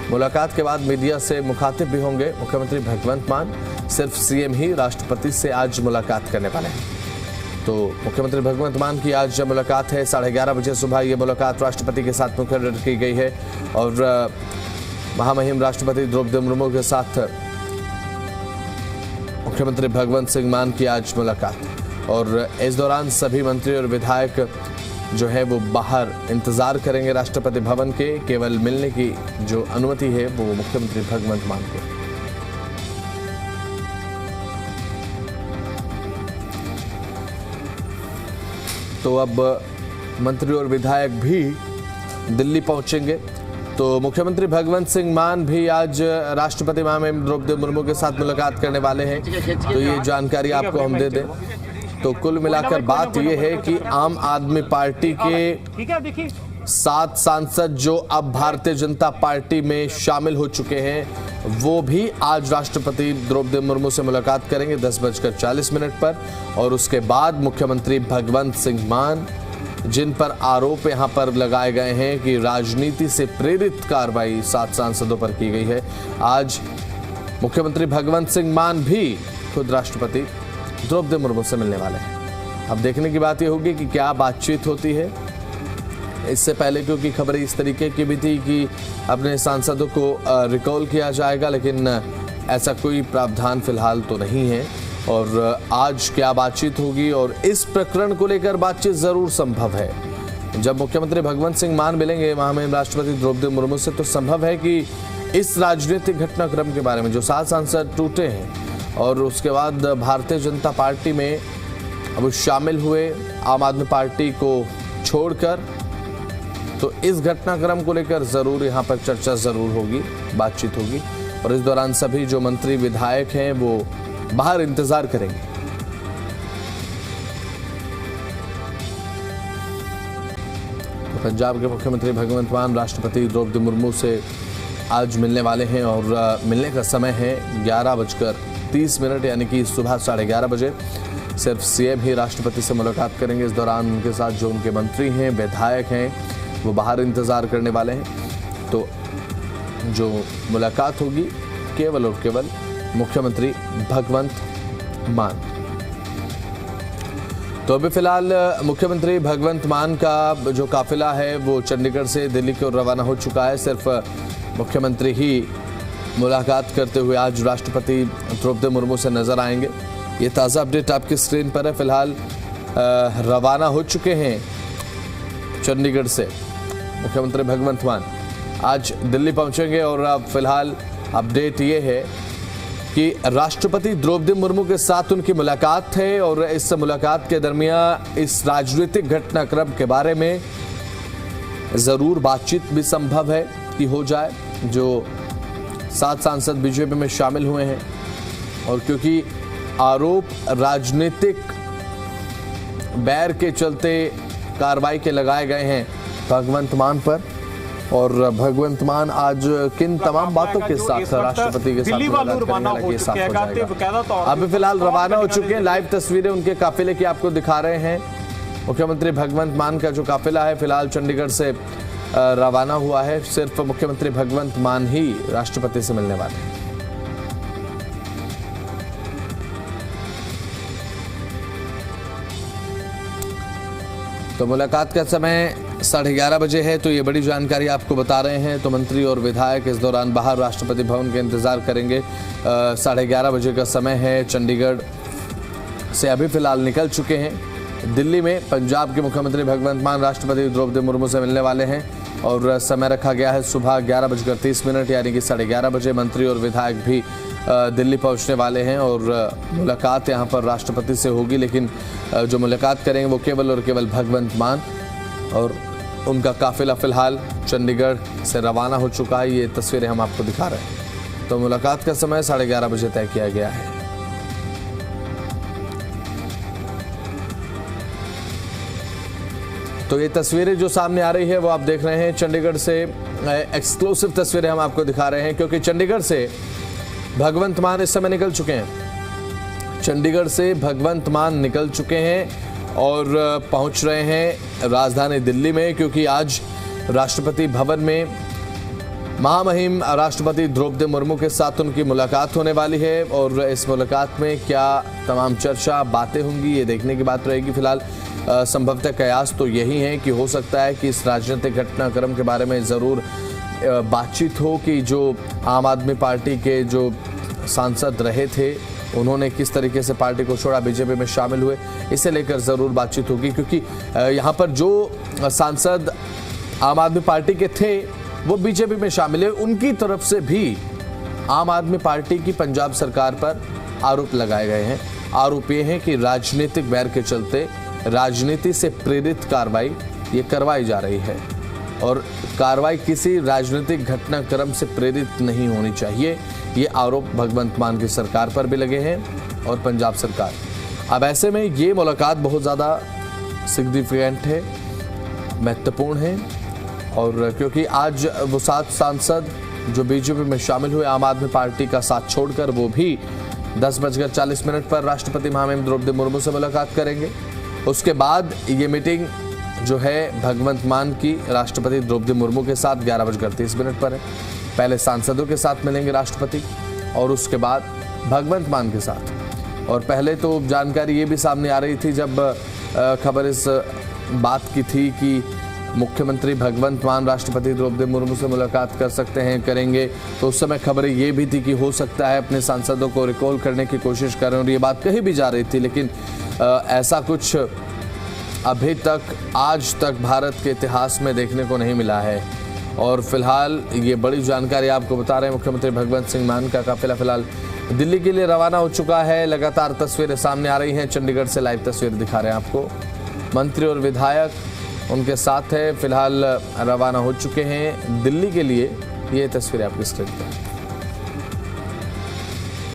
मुलाकात के बाद मीडिया से मुखातिब भी होंगे मुख्यमंत्री भगवंत मान। सिर्फ सीएम ही राष्ट्रपति से आज मुलाकात करने वाले हैं। तो मुख्यमंत्री भगवंत मान की आज मुलाकात है 11:30 बजे सुबह। ये मुलाकात राष्ट्रपति के साथ मुकर्रर की गई है और महामहिम राष्ट्रपति द्रौपदी मुर्मू के साथ मुख्यमंत्री भगवंत सिंह मान की आज मुलाकात। और इस दौरान सभी मंत्री और विधायक जो है वो बाहर इंतजार करेंगे राष्ट्रपति भवन के। केवल मिलने की जो अनुमति है वो मुख्यमंत्री भगवंत मान को। तो अब मंत्री और विधायक भी दिल्ली पहुंचेंगे। तो मुख्यमंत्री भगवंत सिंह मान भी आज राष्ट्रपति महामहिम द्रौपदी मुर्मू के साथ मुलाकात करने वाले हैं। तो ये जानकारी आपको हम दे दें तो कुल मिलाकर बात यह है कि आम आदमी पार्टी के 7 सांसद जो अब भारतीय जनता पार्टी में शामिल हो चुके हैं वो भी आज राष्ट्रपति द्रौपदी मुर्मू से मुलाकात करेंगे 10:40 पर। और उसके बाद मुख्यमंत्री भगवंत सिंह मान, जिन पर आरोप यहां पर लगाए गए हैं कि राजनीति से प्रेरित कार्रवाई 7 सांसदों पर की गई है, आज मुख्यमंत्री भगवंत सिंह मान भी खुद राष्ट्रपति द्रौपदी मुर्मू से मिलने वाले हैं। अब देखने की बात यह होगी कि क्या बातचीत होती है। इससे पहले क्योंकि खबरें इस तरीके की भी थी कि अपने सांसदों को रिकॉल किया जाएगा, लेकिन ऐसा कोई प्रावधान फिलहाल तो नहीं है। और आज क्या बातचीत होगी और इस प्रकरण को लेकर बातचीत जरूर संभव है। जब मुख्यमंत्री भगवंत सिंह मान मिलेंगे महामहिम राष्ट्रपति द्रौपदी मुर्मू से तो संभव है कि इस राजनीतिक घटनाक्रम के बारे में जो 7 सांसद टूटे हैं और उसके बाद भारतीय जनता पार्टी में अब शामिल हुए आम आदमी पार्टी को छोड़कर, तो इस घटनाक्रम को लेकर जरूर यहां पर चर्चा जरूर होगी, बातचीत होगी। और इस दौरान सभी जो मंत्री विधायक हैं वो बाहर इंतजार करेंगे। तो पंजाब के मुख्यमंत्री भगवंत मान राष्ट्रपति द्रौपदी मुर्मू से आज मिलने वाले हैं और मिलने का समय है 11:30 यानी कि सुबह 11:30 बजे। सिर्फ सीएम ही राष्ट्रपति से मुलाकात करेंगे। इस दौरान उनके साथ जो उनके मंत्री हैं, विधायक हैं, वो बाहर इंतजार करने वाले हैं। तो जो मुलाकात होगी केवल और केवल मुख्यमंत्री भगवंत मान। तो अभी फिलहाल मुख्यमंत्री भगवंत मान का जो काफिला है वो चंडीगढ़ से दिल्ली की ओर रवाना हो चुका है। सिर्फ मुख्यमंत्री ही मुलाकात करते हुए आज राष्ट्रपति द्रौपदी मुर्मू से नजर आएंगे। ये ताज़ा अपडेट आपकी स्क्रीन पर है। फिलहाल रवाना हो चुके हैं चंडीगढ़ से मुख्यमंत्री भगवंत मान, आज दिल्ली पहुंचेंगे। और अब फिलहाल अपडेट ये है कि राष्ट्रपति द्रौपदी मुर्मू के साथ उनकी मुलाकात है और इस मुलाकात के दरमियान इस राजनीतिक घटनाक्रम के बारे में जरूर बातचीत भी संभव है कि हो जाए। जो 7 सांसद बीजेपी में शामिल हुए हैं और क्योंकि आरोप राजनीतिक बैर के चलते कार्रवाई के लगाए गए हैं भगवंत मान पर, और भगवंत मान आज किन तमाम बातों के साथ राष्ट्रपति के साथ हो जाएगा। अभी फिलहाल रवाना हो चुके हैं। लाइव तस्वीरें उनके काफिले की आपको दिखा रहे हैं। मुख्यमंत्री भगवंत मान का जो काफिला है फिलहाल चंडीगढ़ से रवाना हुआ है। सिर्फ मुख्यमंत्री भगवंत मान ही राष्ट्रपति से मिलने वाले हैं। तो मुलाकात का समय 11:30 बजे है। तो ये बड़ी जानकारी आपको बता रहे हैं। तो मंत्री और विधायक इस दौरान बाहर राष्ट्रपति भवन के इंतजार करेंगे। 11:30 बजे का समय है। चंडीगढ़ से अभी फिलहाल निकल चुके हैं। दिल्ली में पंजाब के मुख्यमंत्री भगवंत मान राष्ट्रपति द्रौपदी मुर्मू से मिलने वाले हैं और समय रखा गया है सुबह 11:30 यानी कि 11:30 बजे। मंत्री और विधायक भी दिल्ली पहुंचने वाले हैं और मुलाकात यहां पर राष्ट्रपति से होगी, लेकिन जो मुलाकात करेंगे वो केवल और केवल भगवंत मान, और उनका काफिला फिलहाल चंडीगढ़ से रवाना हो चुका है। ये तस्वीरें हम आपको दिखा रहे हैं। तो मुलाकात का समय 11:30 बजे तय किया गया है। तो ये तस्वीरें जो सामने आ रही है वो आप देख रहे हैं चंडीगढ़ से। एक्सक्लूसिव तस्वीरें हम आपको दिखा रहे हैं क्योंकि चंडीगढ़ से भगवंत मान इस समय निकल चुके हैं। चंडीगढ़ से भगवंत मान निकल चुके हैं और पहुंच रहे हैं राजधानी दिल्ली में, क्योंकि आज राष्ट्रपति भवन में महामहिम राष्ट्रपति द्रौपदी मुर्मू के साथ उनकी मुलाकात होने वाली है और इस मुलाकात में क्या तमाम चर्चा बातें होंगी ये देखने की बात रहेगी। फिलहाल संभवतः कयास तो यही है कि हो सकता है कि इस राजनीतिक घटनाक्रम के बारे में ज़रूर बातचीत हो कि जो आम आदमी पार्टी के जो सांसद रहे थे उन्होंने किस तरीके से पार्टी को छोड़ा, बीजेपी में शामिल हुए, इसे लेकर ज़रूर बातचीत होगी। क्योंकि यहाँ पर जो सांसद आम आदमी पार्टी के थे वो बीजेपी में शामिल है, उनकी तरफ से भी आम आदमी पार्टी की पंजाब सरकार पर आरोप लगाए गए हैं। आरोप ये है कि राजनीतिक बैर के चलते राजनीति से प्रेरित कार्रवाई ये करवाई जा रही है और कार्रवाई किसी राजनीतिक घटनाक्रम से प्रेरित नहीं होनी चाहिए। ये आरोप भगवंत मान की सरकार पर भी लगे हैं और पंजाब सरकार। अब ऐसे में ये मुलाकात बहुत ज़्यादा सिग्निफिकेंट है, महत्वपूर्ण है और क्योंकि आज वो 7 सांसद जो बीजेपी में शामिल हुए आम आदमी पार्टी का साथ छोड़कर वो भी 10:40 पर राष्ट्रपति महामहिम द्रौपदी मुर्मू से मुलाकात करेंगे। उसके बाद ये मीटिंग जो है भगवंत मान की राष्ट्रपति द्रौपदी मुर्मू के साथ 11:30 पर है। पहले सांसदों के साथ मिलेंगे राष्ट्रपति और उसके बाद भगवंत मान के साथ। और पहले तो जानकारी ये भी सामने आ रही थी जब खबर इस बात की थी कि मुख्यमंत्री भगवंत मान राष्ट्रपति द्रौपदी मुर्मू से मुलाकात कर सकते हैं, करेंगे, तो उस समय खबरें ये भी थी कि हो सकता है अपने सांसदों को रिकॉल करने की कोशिश करें और ये बात कही भी जा रही थी। लेकिन ऐसा कुछ अभी तक आज तक भारत के इतिहास में देखने को नहीं मिला है। और फिलहाल ये बड़ी जानकारी आपको बता रहे हैं, मुख्यमंत्री भगवंत सिंह मान का काफिला फिलहाल दिल्ली के लिए रवाना हो चुका है। लगातार तस्वीरें सामने आ रही हैं, चंडीगढ़ से लाइव तस्वीर दिखा रहे हैं आपको। मंत्री और विधायक उनके साथ है, फिलहाल रवाना हो चुके हैं दिल्ली के लिए। ये तस्वीरें आपकी स्क्रीन पर।